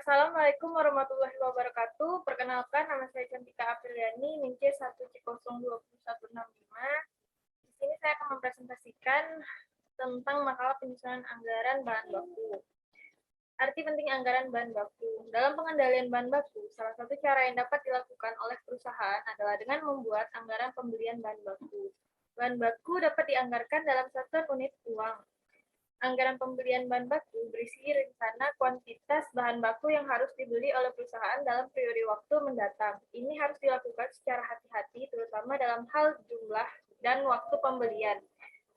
Assalamualaikum warahmatullahi wabarakatuh. Perkenalkan, nama saya Cantika Apriliani, NIM C1C02165. Di sini saya akan mempresentasikan tentang makalah penyusunan anggaran bahan baku. Arti penting anggaran bahan baku. Dalam pengendalian bahan baku, salah satu cara yang dapat dilakukan oleh perusahaan adalah dengan membuat anggaran pembelian bahan baku. Bahan baku dapat dianggarkan dalam satuan unit uang. Anggaran pembelian bahan baku berisi rencana kuantitas bahan baku yang harus dibeli oleh perusahaan dalam periode waktu mendatang. Ini harus dilakukan secara hati-hati, terutama dalam hal jumlah dan waktu pembelian.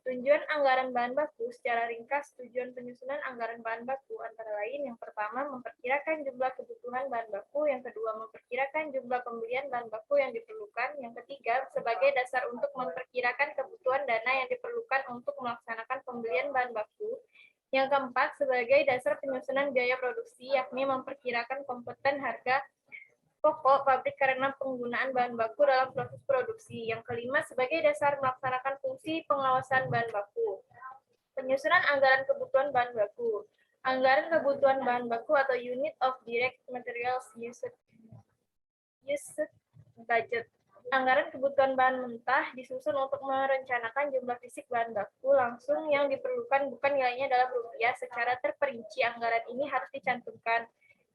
Tujuan anggaran bahan baku secara ringkas. Tujuan penyusunan anggaran bahan baku antara lain: yang pertama, memperkirakan jumlah kebutuhan bahan baku; yang kedua, memperkirakan jumlah pembelian bahan baku yang diperlukan; yang ketiga, sebagai dasar untuk memperkirakan kebutuhan dana yang diperlukan untuk melaksanakan pembelian bahan baku; yang keempat, sebagai dasar penyusunan biaya produksi, yakni memperkirakan kompeten harga pokok pabrik karena penggunaan bahan baku dalam proses produksi. Yang kelima, sebagai dasar melaksanakan fungsi pengawasan bahan baku. Penyusunan anggaran kebutuhan bahan baku. Anggaran kebutuhan bahan baku atau Unit of Direct Materials Usage Budget. Anggaran kebutuhan bahan mentah disusun untuk merencanakan jumlah fisik bahan baku langsung yang diperlukan, bukan nilainya dalam rupiah. Secara terperinci, anggaran ini harus dicantumkan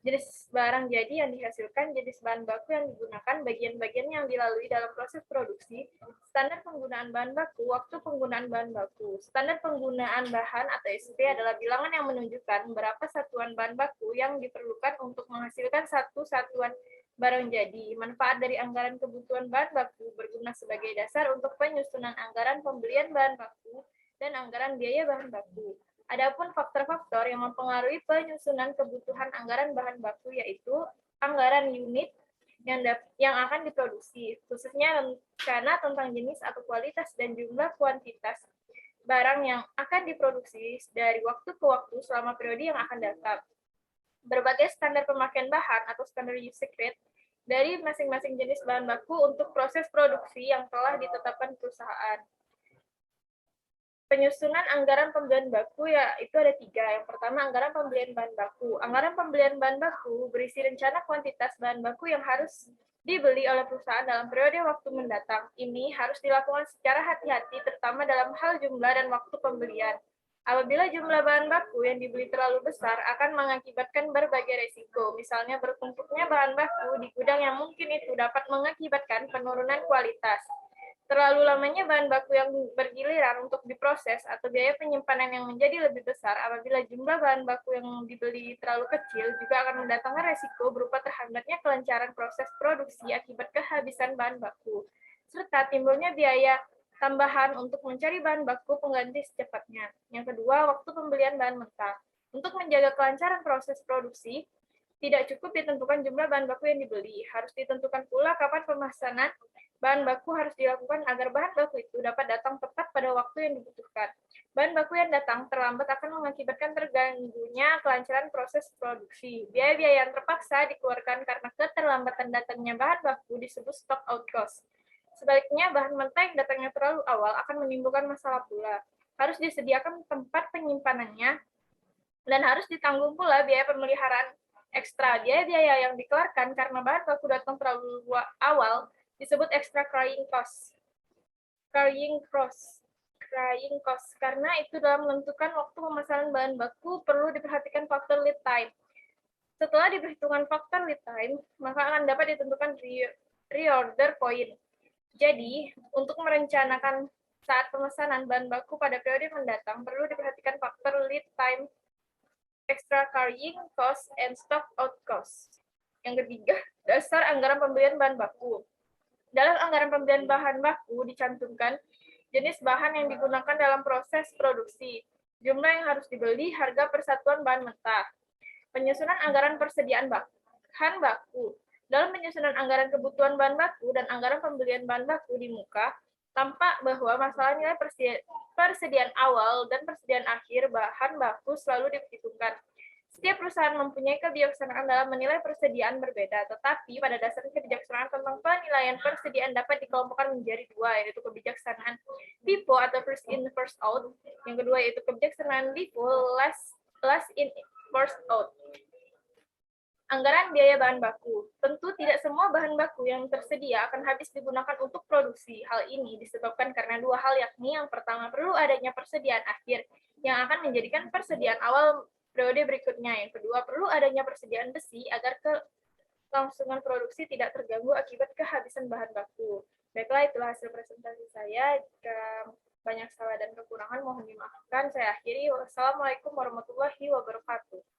jenis barang jadi yang dihasilkan, jenis bahan baku yang digunakan, bagian-bagian yang dilalui dalam proses produksi, standar penggunaan bahan baku, waktu penggunaan bahan baku. Standar penggunaan bahan atau SP adalah bilangan yang menunjukkan berapa satuan bahan baku yang diperlukan untuk menghasilkan satu satuan barang jadi. Manfaat dari anggaran kebutuhan bahan baku berguna sebagai dasar untuk penyusunan anggaran pembelian bahan baku dan anggaran biaya bahan baku. Adapun faktor-faktor yang mempengaruhi penyusunan kebutuhan anggaran bahan baku yaitu anggaran unit yang akan diproduksi, khususnya rencana tentang jenis atau kualitas dan jumlah kuantitas barang yang akan diproduksi dari waktu ke waktu selama periode yang akan datang. Berbagai standar pemakaian bahan atau standar usage rate dari masing-masing jenis bahan baku untuk proses produksi yang telah ditetapkan perusahaan. Penyusunan anggaran pembelian baku yaitu ada 3. Yang pertama, anggaran pembelian bahan baku. Anggaran pembelian bahan baku berisi rencana kuantitas bahan baku yang harus dibeli oleh perusahaan dalam periode waktu mendatang. Ini harus dilakukan secara hati-hati, terutama dalam hal jumlah dan waktu pembelian. Apabila jumlah bahan baku yang dibeli terlalu besar, akan mengakibatkan berbagai risiko. Misalnya, bertumpuknya bahan baku di gudang yang mungkin itu dapat mengakibatkan penurunan kualitas. Terlalu lamanya bahan baku yang bergiliran untuk diproses atau biaya penyimpanan yang menjadi lebih besar apabila jumlah bahan baku yang dibeli terlalu kecil juga akan mendatangkan resiko berupa terhambatnya kelancaran proses produksi akibat kehabisan bahan baku, serta timbulnya biaya tambahan untuk mencari bahan baku pengganti secepatnya. Yang kedua, waktu pembelian bahan mentah. Untuk menjaga kelancaran proses produksi, tidak cukup ditentukan jumlah bahan baku yang dibeli, harus ditentukan pula kapan pemesanan bahan baku harus dilakukan agar bahan baku itu dapat datang tepat pada waktu yang dibutuhkan. Bahan baku yang datang terlambat akan mengakibatkan terganggunya kelancaran proses produksi. Biaya-biaya yang terpaksa dikeluarkan karena keterlambatan datangnya bahan baku disebut stock out cost. Sebaliknya, bahan mentah yang datangnya terlalu awal akan menimbulkan masalah pula. Harus disediakan tempat penyimpanannya dan harus ditanggung pula biaya pemeliharaan ekstra. Biaya-biaya yang dikeluarkan karena bahan baku datang terlalu awal disebut extra carrying cost. Carrying cost. Karena itu dalam menentukan waktu pemesanan bahan baku perlu diperhatikan faktor lead time. Setelah diperhitungkan faktor lead time, maka akan dapat ditentukan reorder point. Jadi, untuk merencanakan saat pemesanan bahan baku pada periode mendatang, perlu diperhatikan faktor lead time, extra carrying cost, and stock out cost. Yang ketiga, dasar anggaran pembelian bahan baku. Dalam anggaran pembelian bahan baku dicantumkan jenis bahan yang digunakan dalam proses produksi, jumlah yang harus dibeli, harga persatuan bahan mentah. Penyusunan anggaran persediaan bahan baku. Dalam penyusunan anggaran kebutuhan bahan baku dan anggaran pembelian bahan baku di muka, tampak bahwa masalah nilai persediaan awal dan persediaan akhir bahan baku selalu diperhitungkan. Setiap perusahaan mempunyai kebijaksanaan dalam menilai persediaan berbeda, tetapi pada dasarnya kebijaksanaan tentang penilaian persediaan dapat dikelompokkan menjadi 2, yaitu kebijaksanaan FIFO atau first in first out. Yang kedua yaitu kebijaksanaan LIFO, last in first out. Anggaran biaya bahan baku. Tentu tidak semua bahan baku yang tersedia akan habis digunakan untuk produksi. Hal ini disebabkan karena dua hal, yakni yang pertama perlu adanya persediaan akhir yang akan menjadikan persediaan awal periode berikutnya. Yang kedua perlu adanya persediaan besi agar kelangsungan produksi tidak terganggu akibat kehabisan bahan baku. Baiklah, itulah hasil presentasi saya. Jika banyak salah dan kekurangan mohon dimaafkan. Saya akhiri. Wassalamualaikum warahmatullahi wabarakatuh.